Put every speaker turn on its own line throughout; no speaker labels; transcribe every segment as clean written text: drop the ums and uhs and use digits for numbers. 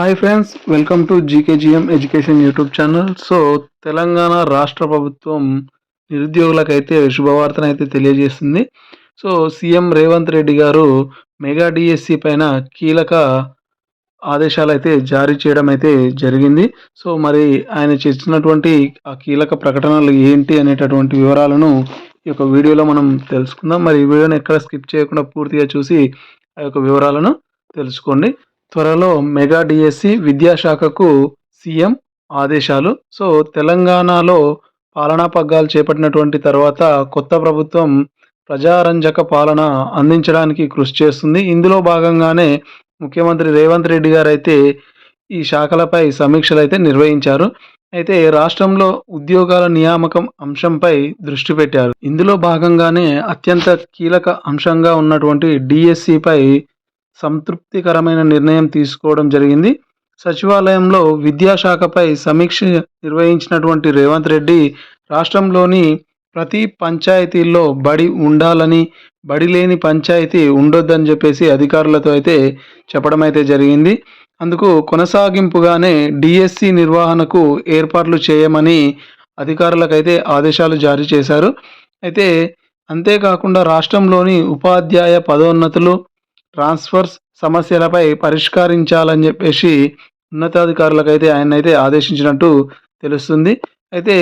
Hi friends, welcome to GKGM education YouTube channel. Telangana రాష్ట్ర ప్రభుత్వం నిరుద్యోగులకైతే శుభవార్తనైతే తెలియజేస్తుంది. సీఎం రేవంత్ రెడ్డి గారు మెగా డిఎస్సి పైన కీలక ఆదేశాలైతే జారీ చేయడం అయితే జరిగింది. మరి ఆయన చేసినటువంటి ఆ కీలక ప్రకటనలు ఏంటి అనేటటువంటి వివరాలను ఈ యొక్క వీడియోలో మనం తెలుసుకుందాం. మరి ఈ వీడియోని ఎక్కడ స్కిప్ చేయకుండా పూర్తిగా చూసి ఆ యొక్క వివరాలను తెలుసుకోండి. త్వరలో మెగా డిఎస్సి విద్యాశాఖకు సీఎం ఆదేశాలు. తెలంగాణలో పాలనా పగ్గాలు చేపట్టినటువంటి తర్వాత కొత్త ప్రభుత్వం ప్రజారంజక పాలన అందించడానికి కృషి చేస్తుంది. ఇందులో భాగంగానే ముఖ్యమంత్రి రేవంత్ రెడ్డి గారు అయితే ఈ శాఖలపై సమీక్షలు అయితే నిర్వహించారు. అయితే రాష్ట్రంలో ఉద్యోగాల నియామకం అంశంపై దృష్టి పెట్టారు. ఇందులో భాగంగానే అత్యంత కీలక అంశంగా ఉన్నటువంటి డిఎస్సిపై సంతృప్తికరమైన నిర్ణయం తీసుకోవడం జరిగింది. సచివాలయంలో విద్యాశాఖపై సమీక్ష నిర్వహించినటువంటి రేవంత్ రెడ్డి రాష్ట్రంలోని ప్రతి పంచాయతీల్లో బడి ఉండాలని, బడి లేని పంచాయతీ ఉండొద్దని చెప్పేసి అధికారులతో అయితే చెప్పడం అయితే జరిగింది. అందుకు కొనసాగింపుగానే డిఎస్సి నిర్వహణకు ఏర్పాట్లు చేయమని అధికారులకైతే ఆదేశాలు జారీ చేశారు. అయితే అంతేకాకుండా రాష్ట్రంలోని ఉపాధ్యాయ పదోన్నతులు, ట్రాన్స్ఫర్స్ సమస్యలపై పరిష్కరించాలని చెప్పేసి ఉన్నతాధికారులకైతే ఆయనైతే ఆదేశించినట్టు తెలుస్తుంది. అయితే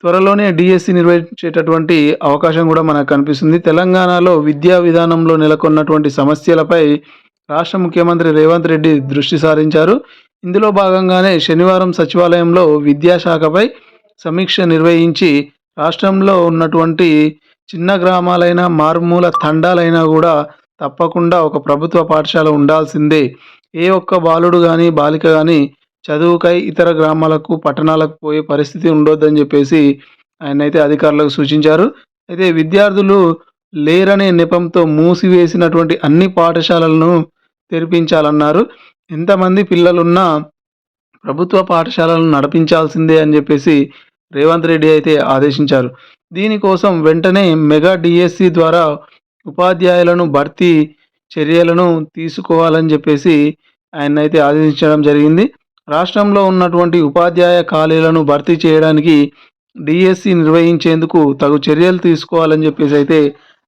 త్వరలోనే డిఎస్సి నిర్వహించేటటువంటి అవకాశం కూడా మనకు కనిపిస్తుంది. తెలంగాణలో విద్యా విధానంలో నెలకొన్నటువంటి సమస్యలపై రాష్ట్ర ముఖ్యమంత్రి రేవంత్ రెడ్డి దృష్టి సారించారు. ఇందులో భాగంగానే శనివారం సచివాలయంలో విద్యాశాఖపై సమీక్ష నిర్వహించి రాష్ట్రంలో ఉన్నటువంటి చిన్న గ్రామాలైన, మారుమూల తండాలైనా కూడా తప్పకుండా ఒక ప్రభుత్వ పాఠశాల ఉండాల్సిందే. ఏ ఒక్క బాలుడు కానీ, బాలిక కానీ చదువుకై ఇతర గ్రామాలకు, పట్టణాలకు పోయే పరిస్థితి ఉండొద్దని చెప్పేసి ఆయనైతే అధికారులకు సూచించారు. అయితే విద్యార్థులు లేరనే నెపంతో మూసివేసినటువంటి అన్ని పాఠశాలలను తెరిపించాలన్నారు. ఎంతమంది పిల్లలున్నా ప్రభుత్వ పాఠశాలను నడిపించాల్సిందే అని చెప్పేసి రేవంత్ రెడ్డి అయితే ఆదేశించారు. దీనికోసం వెంటనే మెగా డిఎస్సి ద్వారా ఉపాధ్యాయులను భర్తీ చర్యలను తీసుకోవాలని చెప్పేసి ఆయనైతే ఆదేశించడం జరిగింది. రాష్ట్రంలో ఉన్నటువంటి ఉపాధ్యాయ ఖాళీలను భర్తీ చేయడానికి డిఎస్సి నిర్వహించేందుకు తగు చర్యలు తీసుకోవాలని చెప్పేసి అయితే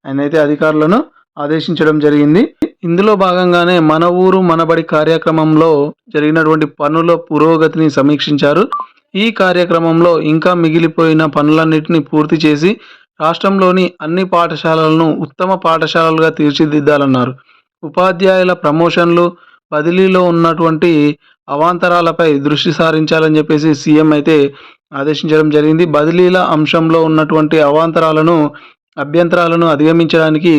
ఆయనైతే అధికారులను ఆదేశించడం జరిగింది. ఇందులో భాగంగానే మన ఊరు మనబడి కార్యక్రమంలో జరిగినటువంటి పనుల పురోగతిని సమీక్షించారు. ఈ కార్యక్రమంలో ఇంకా మిగిలిపోయిన పనులన్నింటినీ పూర్తి చేసి రాష్ట్రంలోని అన్ని పాఠశాలలను ఉత్తమ పాఠశాలలుగా తీర్చిదిద్దాలన్నారు. ఉపాధ్యాయుల ప్రమోషన్లు, బదిలీలో ఉన్నటువంటి అవాంతరాలపై దృష్టి సారించాలని చెప్పేసి సీఎం అయితే ఆదేశించడం జరిగింది. బదిలీల అంశంలో ఉన్నటువంటి అభ్యంతరాలను అధిగమించడానికి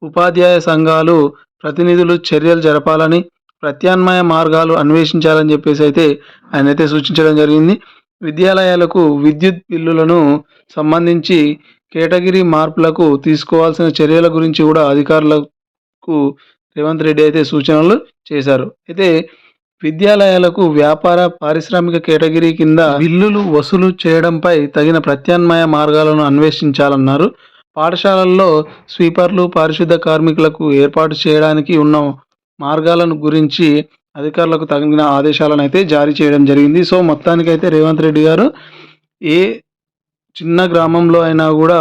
ఉపాధ్యాయ సంఘాలు ప్రతినిధులు చర్యలు జరపాలని, ప్రత్యామ్నాయ మార్గాలు అన్వేషించాలని చెప్పేసి అయితే ఆయనైతే సూచించడం జరిగింది. విద్యాలయాలకు విద్యుత్ బిల్లులను సంబంధించి కేటగిరీ మార్పులకు తీసుకోవాల్సిన చర్యల గురించి కూడా అధికారులకు రేవంత్ రెడ్డి అయితే సూచనలు చేశారు. అయితే విద్యాలయాలకు వ్యాపార, పారిశ్రామిక కేటగిరీ కింద బిల్లులు వసూలు చేయడంపై తగిన ప్రత్యామ్నాయ మార్గాలను అన్వేషించాలన్నారు. పాఠశాలల్లో స్వీపర్లు, పారిశుద్ధ కార్మికులకు ఏర్పాటు చేయడానికి ఉన్న మార్గాలను గురించి అధికారులకు తగిన ఆదేశాలను అయితే జారీ చేయడం జరిగింది. మొత్తానికైతే రేవంత్ రెడ్డి గారు ఏ చిన్న గ్రామంలో అయినా కూడా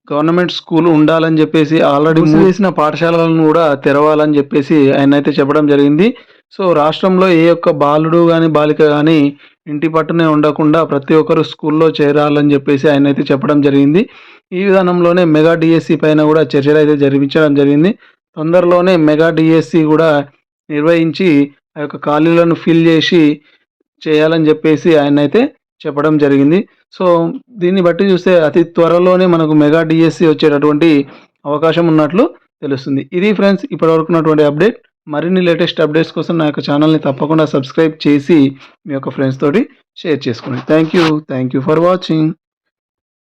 గవర్నమెంట్ స్కూల్ ఉండాలని చెప్పేసి, ఆల్రెడీ మూసేసిన పాఠశాలలను కూడా తెరవాలని చెప్పేసి ఆయన అయితే చెప్పడం జరిగింది. రాష్ట్రంలో ఏ ఒక్క బాలుడు కానీ, బాలిక కానీ ఇంటి పట్టునే ఉండకుండా ప్రతి ఒక్కరు స్కూల్లో చేరాలని చెప్పేసి ఆయన అయితే చెప్పడం జరిగింది. ఈ విధానంలోనే మెగా డిఎస్సి పైన కూడా చర్చలు అయితే జరిపించడం జరిగింది. తొందరలోనే మెగా డిఎస్సి కూడా నిర్వహించి ఆ యొక్క ఖాళీలను ఫిల్ చేయాలని చెప్పేసి ఆయన అయితే చెప్పడం జరిగింది. దీన్ని బట్టి చూస్తే అతి త్వరలోనే మనకు మెగా డిఎస్సి వచ్చేటటువంటి అవకాశం ఉన్నట్లు తెలుస్తుంది. ఇది ఫ్రెండ్స్ ఇప్పటివరకు ఉన్నటువంటి అప్డేట్. మరిన్ని లేటెస్ట్ అప్డేట్స్ కోసం నా యొక్క ఛానల్ని తప్పకుండా సబ్స్క్రైబ్ చేసి మీ యొక్క ఫ్రెండ్స్ తోటి షేర్ చేసుకోండి. Thank you for watching.